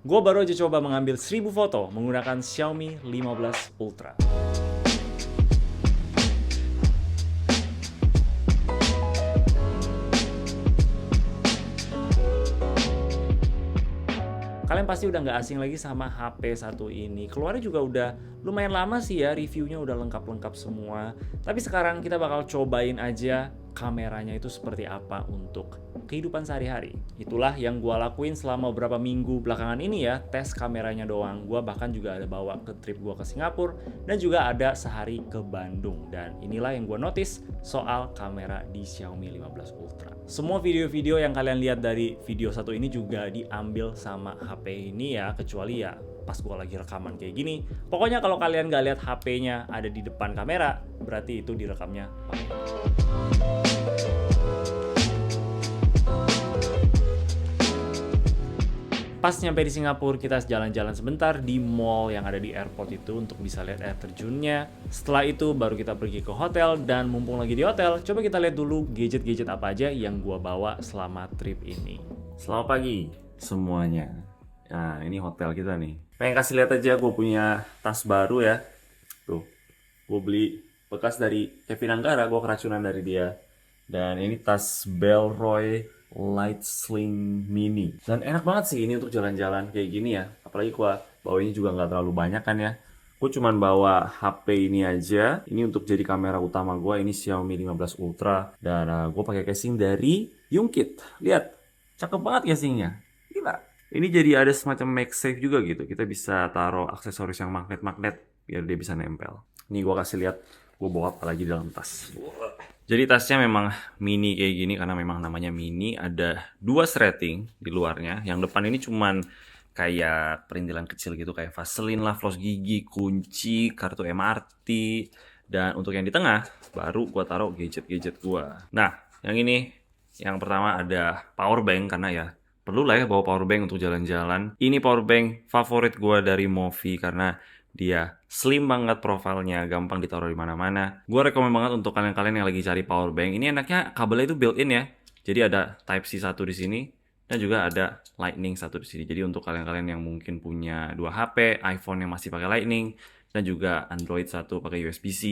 Gue baru aja coba mengambil 1000 foto menggunakan Xiaomi 15 Ultra. Kalian pasti udah nggak asing lagi sama HP satu ini. Keluarnya juga udah lumayan lama sih ya, reviewnya udah lengkap-lengkap semua. Tapi sekarang kita bakal cobain aja kameranya itu seperti apa untuk kehidupan sehari-hari. Itulah yang gua lakuin selama beberapa minggu belakangan ini ya, tes kameranya doang. Gua bahkan juga ada bawa ke trip gua ke Singapura dan juga ada sehari ke Bandung. Dan inilah yang gua notice soal kamera di Xiaomi 15 Ultra. Semua video-video yang kalian lihat dari video satu ini juga diambil sama HP ini ya, kecuali ya pas gue lagi rekaman kayak gini. Pokoknya kalau kalian nggak lihat HP-nya ada di depan kamera, berarti itu direkamnya pakai ini. Pas nyampe di Singapura, kita jalan-jalan sebentar di mall yang ada di airport itu untuk bisa lihat air terjunnya. Setelah itu baru kita pergi ke hotel, dan mumpung lagi di hotel, coba kita lihat dulu gadget-gadget apa aja yang gua bawa selama trip ini. Selamat pagi semuanya. Nah, ini hotel kita nih. Pengen kasih lihat aja gue punya tas baru ya. Tuh, gue beli bekas dari Kevin Anggara, gue keracunan dari dia. Dan ini tas Bellroy Light Sling Mini. Dan enak banget sih ini untuk jalan-jalan kayak gini ya. Apalagi gue bawanya juga nggak terlalu banyak kan ya. Gue cuman bawa HP ini aja. Ini untuk jadi kamera utama gue. Ini Xiaomi 15 Ultra. Dan gue pakai casing dari Yungkit. Lihat, cakep banget casingnya. Gila. Ini jadi ada semacam MagSafe juga gitu. Kita bisa taruh aksesoris yang magnet-magnet biar dia bisa nempel. Ini gue kasih lihat gue bawa apa lagi dalam tas. Jadi tasnya memang mini kayak gini karena memang namanya mini. Ada 2 threading di luarnya. Yang depan ini cuman kayak perintilan kecil gitu, kayak Vaseline lah, floss gigi, kunci, kartu MRT. Dan untuk yang di tengah baru gue taruh gadget-gadget gue. Nah, yang ini, yang pertama ada power bank, karena ya perlu lah ya bawa power bank untuk jalan-jalan. Ini power bank favorit gue dari Movi karena dia slim banget profilnya, gampang ditaruh di mana-mana. Gue rekomen banget untuk kalian-kalian yang lagi cari power bank. Ini enaknya kabelnya itu built-in ya. Jadi ada Type-C 1 di sini dan juga ada Lightning 1 di sini. Jadi untuk kalian-kalian yang mungkin punya 2 HP, iPhone yang masih pakai Lightning dan juga Android 1 pakai USB-C,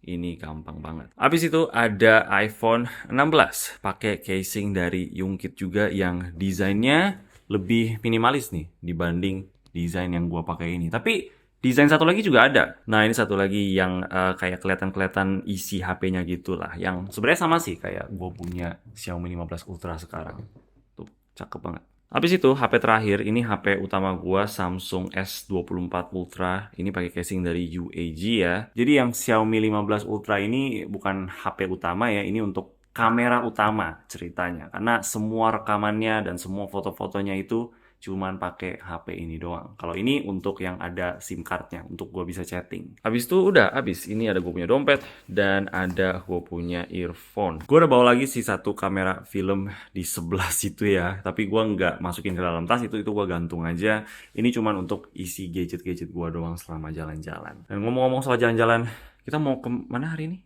ini gampang banget. Habis itu ada iPhone 16 pakai casing dari Yungkit juga yang desainnya lebih minimalis nih dibanding desain yang gua pakai ini. Tapi desain satu lagi juga ada. Nah, ini satu lagi yang kayak kelihatan isi HP-nya gitulah. Yang sebenarnya sama sih kayak gua punya Xiaomi 15 Ultra sekarang. Tuh, cakep banget. Habis itu HP terakhir, ini HP utama gua Samsung S24 Ultra. Ini pakai casing dari UAG ya. Jadi yang Xiaomi 15 Ultra ini bukan HP utama ya, ini untuk kamera utama ceritanya. Karena semua rekamannya dan semua foto-fotonya itu cuman pakai HP ini doang. Kalau ini untuk yang ada SIM cardnya, untuk gue bisa chatting. Habis itu udah habis. Ini ada gue punya dompet dan ada gue punya earphone. Gue udah bawa lagi sih satu kamera film di sebelah situ ya. Tapi gue nggak masukin ke dalam tas, itu gue gantung aja. Ini cuman untuk isi gadget-gadget gue doang selama jalan-jalan. Dan ngomong-ngomong soal jalan-jalan, kita mau ke mana hari ini?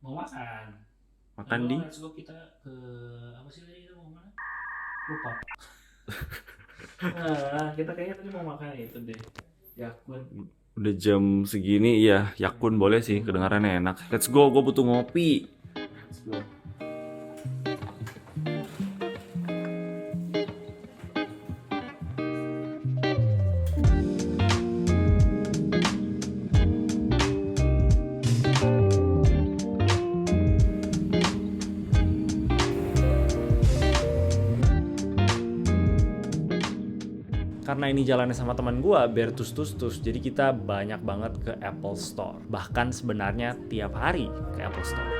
Mau makan. Makan di? Let's go, kita ke apa sih tadi kita mau mana? Lupa. Nah, kita kayaknya tadi mau makan itu deh. Yakun. Udah jam segini, ya Yakun boleh sih, kedengarannya enak. Let's go, gue butuh ngopi. Let's go. Karena ini jalannya sama teman gue, Bertus, jadi kita banyak banget ke Apple Store. Bahkan sebenarnya tiap hari ke Apple Store.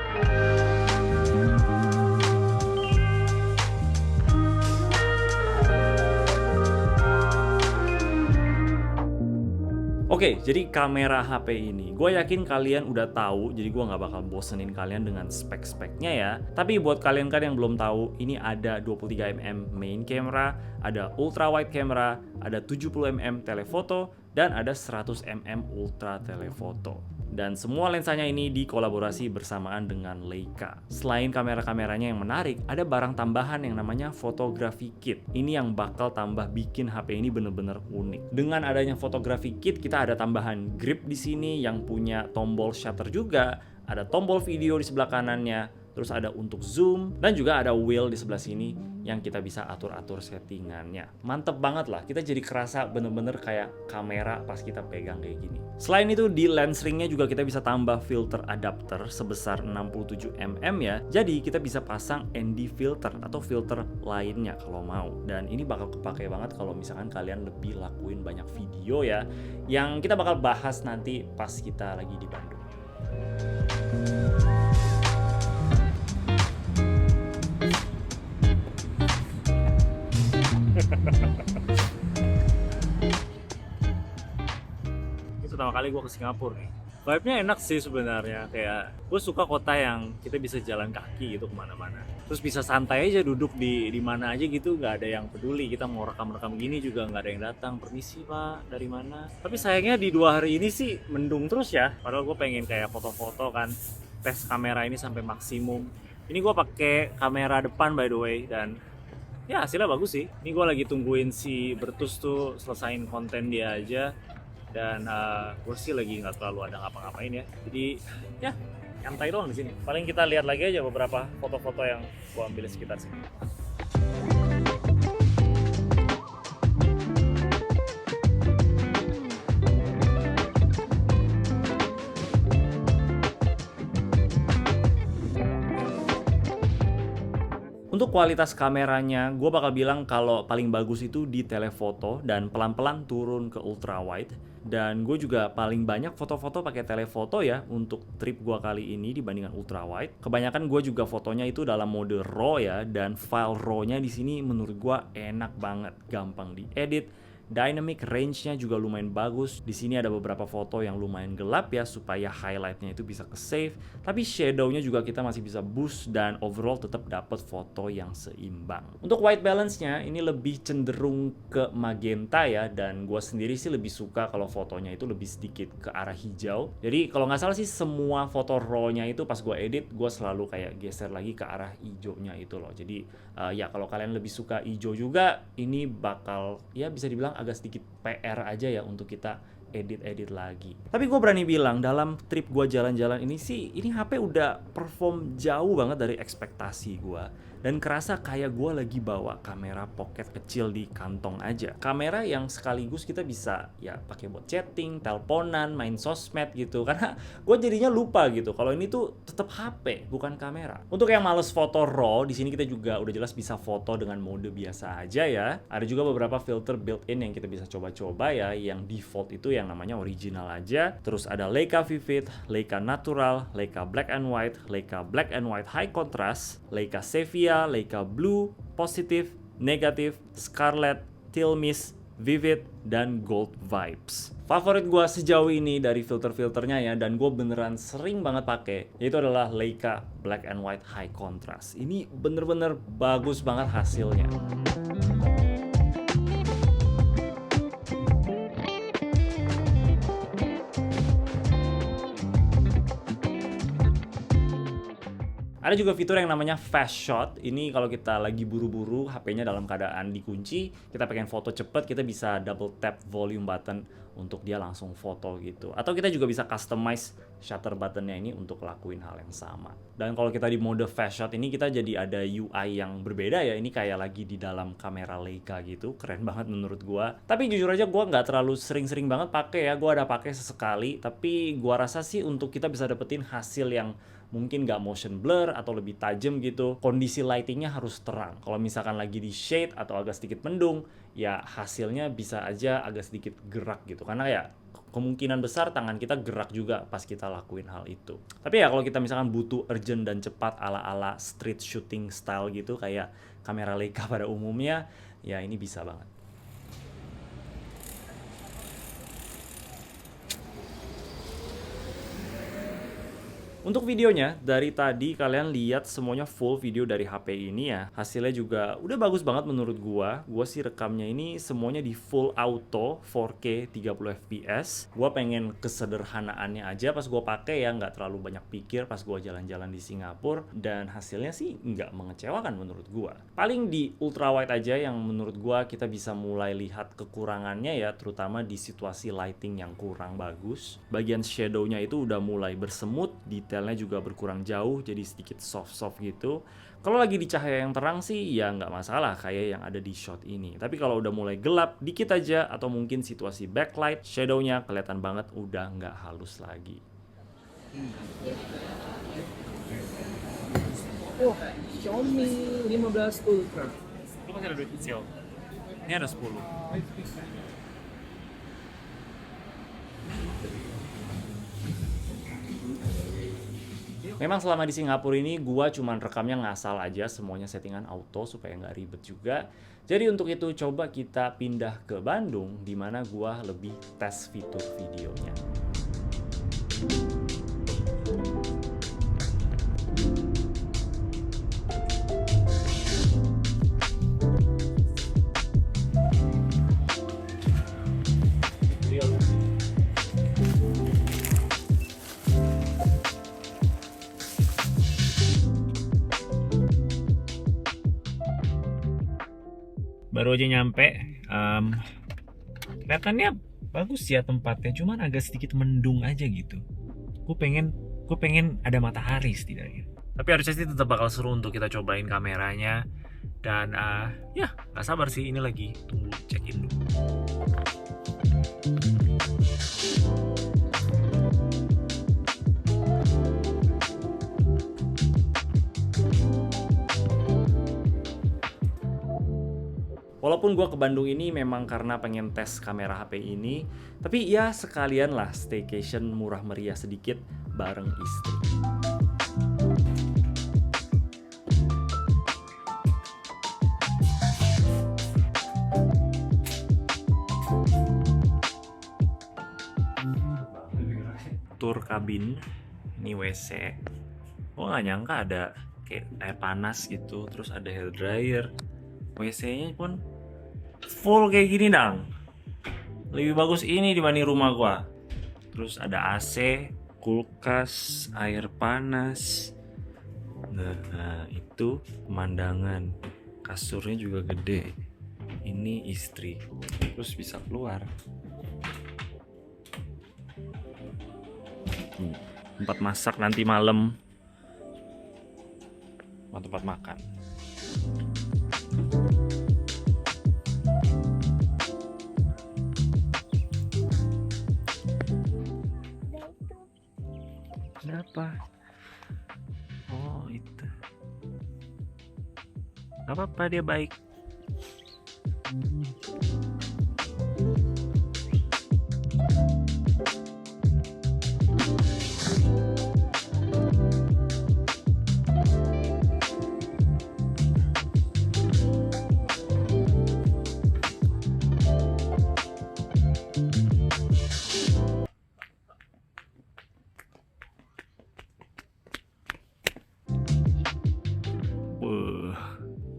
Oke, jadi kamera HP ini, gue yakin kalian udah tahu, jadi gue nggak bakal bosenin kalian dengan spek-speknya ya. Tapi buat kalian kan yang belum tahu, ini ada 23mm main camera, ada ultra wide camera, ada 70mm telefoto, dan ada 100mm ultra telefoto. Dan semua lensanya ini dikolaborasi bersamaan dengan Leica. Selain kamera-kameranya yang menarik, ada barang tambahan yang namanya photography kit. Ini yang bakal tambah bikin HP ini bener-bener unik. Dengan adanya photography kit, kita ada tambahan grip di sini yang punya tombol shutter juga, ada tombol video di sebelah kanannya, terus ada untuk zoom, dan juga ada wheel di sebelah sini yang kita bisa atur-atur settingannya. Mantep banget lah, kita jadi kerasa bener-bener kayak kamera pas kita pegang kayak gini. Selain itu, di lens ringnya juga kita bisa tambah filter adapter sebesar 67 mm ya. Jadi kita bisa pasang ND filter atau filter lainnya kalau mau. Dan ini bakal kepake banget kalau misalkan kalian lebih lakuin banyak video ya, yang kita bakal bahas nanti pas kita lagi di Bandung. Ini pertama kali gue ke Singapura nih. Vibe-nya enak sih sebenarnya, kayak gue suka kota yang kita bisa jalan kaki gitu kemana-mana. Terus bisa santai aja duduk di mana aja gitu, nggak ada yang peduli. Kita mau rekam-rekam gini juga nggak ada yang datang. Permisi pak, dari mana? Tapi sayangnya di 2 hari ini sih mendung terus ya. Padahal gue pengen kayak foto-foto kan, tes kamera ini sampai maksimum. Ini gue pakai kamera depan by the way, dan ya hasilnya bagus sih. Ini gue lagi tungguin si Bertus tuh selesain konten dia aja. Dan gue sih lagi nggak terlalu ada ngapa-ngapain ya. Jadi ya nyantai doang di sini. Paling kita lihat lagi aja beberapa foto-foto yang gue ambil di sekitar sini. Untuk kualitas kameranya, gue bakal bilang kalau paling bagus itu di telefoto dan pelan-pelan turun ke ultra wide. Dan gue juga paling banyak foto-foto pakai telefoto ya untuk trip gue kali ini dibandingkan ultra wide. Kebanyakan gue juga fotonya itu dalam mode RAW ya, dan file RAW-nya di sini menurut gue enak banget, gampang diedit. Dynamic range-nya juga lumayan bagus. Di sini ada beberapa foto yang lumayan gelap ya supaya highlight-nya itu bisa ke-save. Tapi shadow-nya juga kita masih bisa boost dan overall tetap dapat foto yang seimbang. Untuk white balance-nya ini lebih cenderung ke magenta ya, dan gue sendiri sih lebih suka kalau fotonya itu lebih sedikit ke arah hijau. Jadi kalau nggak salah sih semua foto raw-nya itu pas gue edit, gue selalu kayak geser lagi ke arah hijaunya itu loh. Jadi ya kalau kalian lebih suka hijau juga, ini bakal ya bisa dibilang agak sedikit PR aja ya untuk kita edit-edit lagi. Tapi gue berani bilang dalam trip gue jalan-jalan ini sih, ini HP udah perform jauh banget dari ekspektasi gue. Dan kerasa kayak gue lagi bawa kamera pocket kecil di kantong aja. Kamera yang sekaligus kita bisa ya pakai buat chatting, teleponan, main sosmed gitu. Karena gue jadinya lupa gitu kalau ini tuh tetap HP bukan kamera. Untuk yang males foto raw, di sini kita juga udah jelas bisa foto dengan mode biasa aja ya. Ada juga beberapa filter built-in yang kita bisa coba-coba ya. Yang default itu yang namanya original aja. Terus ada Leica Vivid, Leica Natural, Leica Black and White, Leica Black and White High Contrast, Leica Sevilla, Leica Blue, Positive, Negative, Scarlet, Teal Mist, Vivid, dan Gold Vibes. Favorit gue sejauh ini dari filter-filternya ya, dan gue beneran sering banget pakai, yaitu adalah Leica Black and White High Contrast. Ini bener-bener bagus banget hasilnya. Ada juga fitur yang namanya fast shot. Ini kalau kita lagi buru-buru, HP-nya dalam keadaan dikunci, kita pengen foto cepet, kita bisa double tap volume button untuk dia langsung foto gitu. Atau kita juga bisa customize shutter buttonnya ini untuk lakuin hal yang sama. Dan kalau kita di mode fast shot ini, kita jadi ada UI yang berbeda ya. Ini kayak lagi di dalam kamera Leica gitu. Keren banget menurut gua. Tapi jujur aja gua nggak terlalu sering-sering banget pakai ya. Gua ada pakai sesekali. Tapi gua rasa sih untuk kita bisa dapetin hasil yang mungkin nggak motion blur atau lebih tajam gitu, kondisi lightingnya harus terang. Kalau misalkan lagi di shade atau agak sedikit mendung, ya hasilnya bisa aja agak sedikit gerak gitu. Karena ya kemungkinan besar tangan kita gerak juga pas kita lakuin hal itu. Tapi ya kalau kita misalkan butuh urgent dan cepat ala-ala street shooting style gitu, kayak kamera Leica pada umumnya, ya ini bisa banget. Untuk videonya, dari tadi kalian lihat semuanya full video dari HP ini ya. Hasilnya juga udah bagus banget menurut gua. Gua sih rekamnya ini semuanya di full auto 4K 30 fps. Gua pengen kesederhanaannya aja pas gua pakai ya, nggak terlalu banyak pikir pas gua jalan-jalan di Singapura, dan hasilnya sih nggak mengecewakan menurut gua. Paling di ultrawide aja yang menurut gua kita bisa mulai lihat kekurangannya ya, terutama di situasi lighting yang kurang bagus. Bagian shadownya itu udah mulai bersemut, detailnya juga berkurang jauh, jadi sedikit soft-soft gitu. Kalau lagi di cahaya yang terang sih ya nggak masalah kayak yang ada di shot ini. Tapi kalau udah mulai gelap dikit aja atau mungkin situasi backlight, shadownya kelihatan banget udah nggak halus lagi. Oh, Xiaomi 15 Ultra. Lu masih ada duit kecil? Ini ada 10. Memang selama di Singapura ini gua cuman rekamnya ngasal aja, semuanya settingan auto supaya nggak ribet juga. Jadi untuk itu coba kita pindah ke Bandung di mana gua lebih tes fitur videonya. Baru aja nyampe, kelihatannya bagus ya tempatnya, cuman agak sedikit mendung aja gitu. Gue pengen ada matahari setidaknya. Tapi harusnya sih tetap bakal seru untuk kita cobain kameranya. Dan ya gak sabar sih, ini lagi tunggu check-in dulu. Walaupun gue ke Bandung ini memang karena pengen tes kamera HP ini, tapi ya sekalian lah staycation murah meriah sedikit bareng istri. Tur kabin, ini WC. Gue gak nyangka ada kayak air panas gitu, terus ada hair dryer. WC-nya pun full kayak gini dong. Lebih bagus ini dibanding rumah gua. Terus ada AC, kulkas, air panas. Nah, itu pemandangan. Kasurnya juga gede. Ini istri. Terus bisa keluar. Tempat masak nanti malam. Tempat makan. Kenapa? Oh itu. Gak apa-apa, dia baik.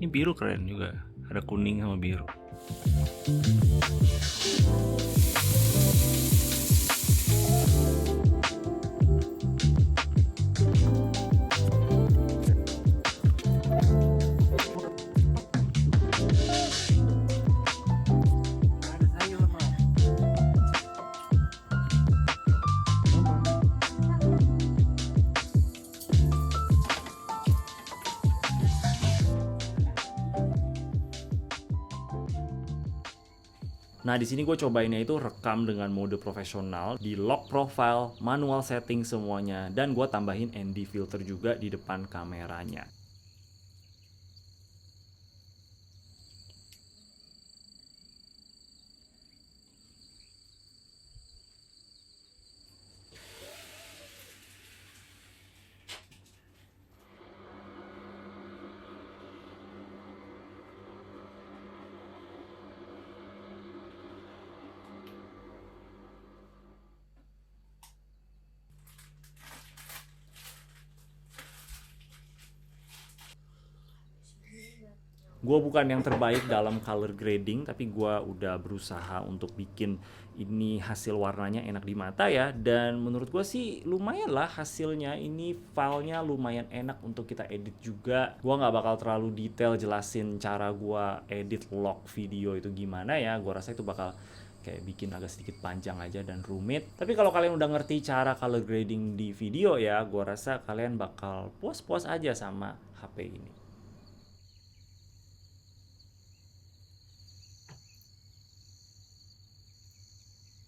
Ini biru keren juga, ada kuning sama biru. Nah, di sini gue cobainnya itu rekam dengan mode profesional, di lock profile, manual setting semuanya, dan gue tambahin ND filter juga di depan kameranya. Gue bukan yang terbaik dalam color grading, tapi gue udah berusaha untuk bikin ini hasil warnanya enak di mata ya. Dan menurut gue sih lumayan lah hasilnya. Ini filenya lumayan enak untuk kita edit juga. Gue nggak bakal terlalu detail jelasin cara gue edit log video itu gimana ya. Gue rasa itu bakal kayak bikin agak sedikit panjang aja dan rumit. Tapi kalau kalian udah ngerti cara color grading di video ya, gue rasa kalian bakal puas-puas aja sama HP ini.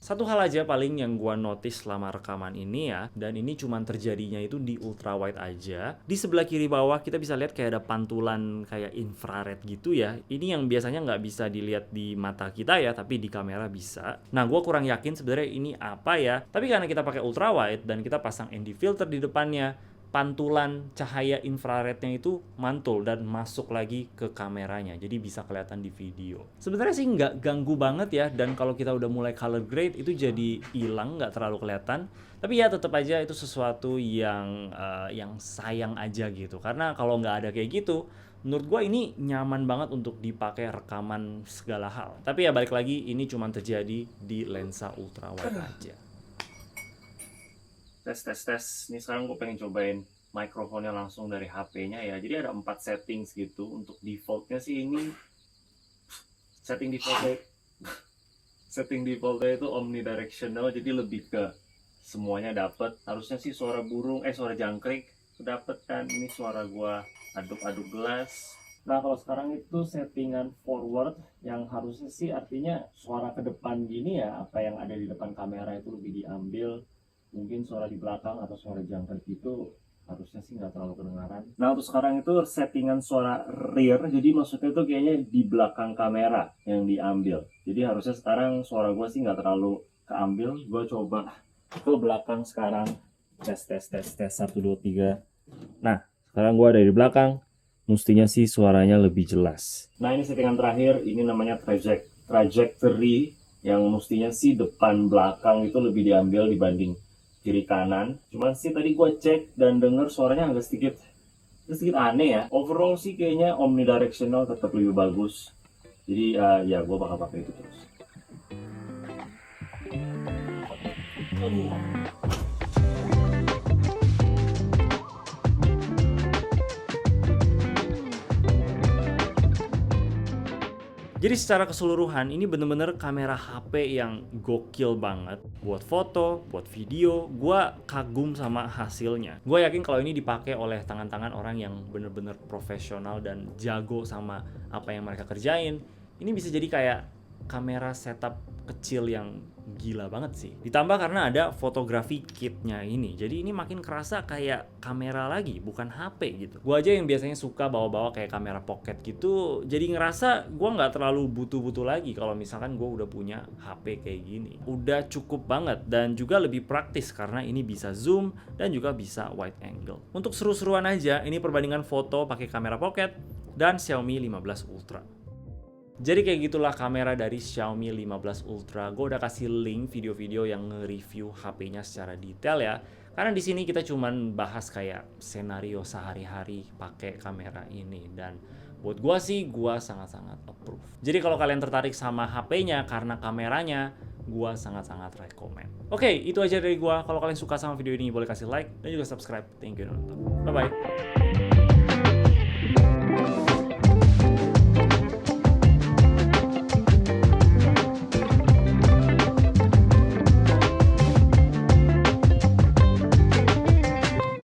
Satu hal aja paling yang gua notice selama rekaman ini ya, dan ini cuman terjadinya itu di ultrawide aja. Di sebelah kiri bawah kita bisa lihat kayak ada pantulan kayak infrared gitu ya. Ini yang biasanya nggak bisa dilihat di mata kita ya, tapi di kamera bisa. Nah, gua kurang yakin sebenarnya ini apa ya. Tapi karena kita pakai ultrawide dan kita pasang ND filter di depannya, pantulan cahaya infrarednya itu mantul dan masuk lagi ke kameranya, jadi bisa kelihatan di video. Sebenarnya sih nggak ganggu banget ya, dan kalau kita udah mulai color grade itu jadi hilang, nggak terlalu kelihatan. Tapi ya tetap aja itu sesuatu yang sayang aja gitu, karena kalau nggak ada kayak gitu, menurut gue ini nyaman banget untuk dipakai rekaman segala hal. Tapi ya balik lagi, ini cuma terjadi di lensa ultrawide aja. Tes. Ini sekarang gue pengen cobain mikrofonnya langsung dari HP-nya ya. Jadi ada 4 settings gitu. Untuk defaultnya sih ini setting defaultnya itu omnidirectional, jadi lebih ke semuanya dapet. Harusnya sih suara jangkrik dapet kan. Ini suara gua aduk-aduk gelas. Nah, kalau sekarang itu settingan forward, yang harusnya sih artinya suara ke depan gini ya, apa yang ada di depan kamera itu lebih diambil. Mungkin suara di belakang atau suara jangkrik itu harusnya sih nggak terlalu kedengaran. Nah, untuk sekarang itu settingan suara rear, jadi maksudnya itu kayaknya di belakang kamera yang diambil. Jadi harusnya sekarang suara gue sih nggak terlalu keambil. Gue coba ke belakang sekarang. Tes 1, 2, 3. Nah, sekarang gue ada di belakang. Mestinya sih suaranya lebih jelas. Nah, ini settingan terakhir, ini namanya trajectory, yang mestinya sih depan belakang itu lebih diambil dibanding kiri kanan. Cuman sih tadi gue cek dan denger suaranya agak sedikit aneh ya. Overall sih kayaknya omnidirectional tetap lebih bagus. Jadi ya gue bakal pakai itu terus. Jadi secara keseluruhan ini bener-bener kamera HP yang gokil banget. Buat foto, buat video, gue kagum sama hasilnya. Gue yakin kalau ini dipakai oleh tangan-tangan orang yang bener-bener profesional dan jago sama apa yang mereka kerjain, ini bisa jadi kayak kamera setup kecil yang gila banget sih. Ditambah karena ada fotografi kitnya ini, jadi ini makin kerasa kayak kamera lagi, bukan HP gitu. Gue aja yang biasanya suka bawa-bawa kayak kamera pocket gitu, jadi ngerasa gue nggak terlalu butuh-butuh lagi kalau misalkan gue udah punya HP kayak gini. Udah cukup banget dan juga lebih praktis karena ini bisa zoom dan juga bisa wide angle. Untuk seru-seruan aja, ini perbandingan foto pakai kamera pocket dan Xiaomi 15 Ultra. Jadi kayak gitulah kamera dari Xiaomi 15 Ultra. Gue udah kasih link video-video yang nge-review HP-nya secara detail ya. Karena di sini kita cuman bahas kayak senario sehari-hari pakai kamera ini, dan buat gue sih gue sangat-sangat approve. Jadi kalau kalian tertarik sama HP-nya karena kameranya, gue sangat-sangat rekomen. Oke, itu aja dari gue. Kalau kalian suka sama video ini boleh kasih like dan juga subscribe. Thank you udah nonton. Bye bye.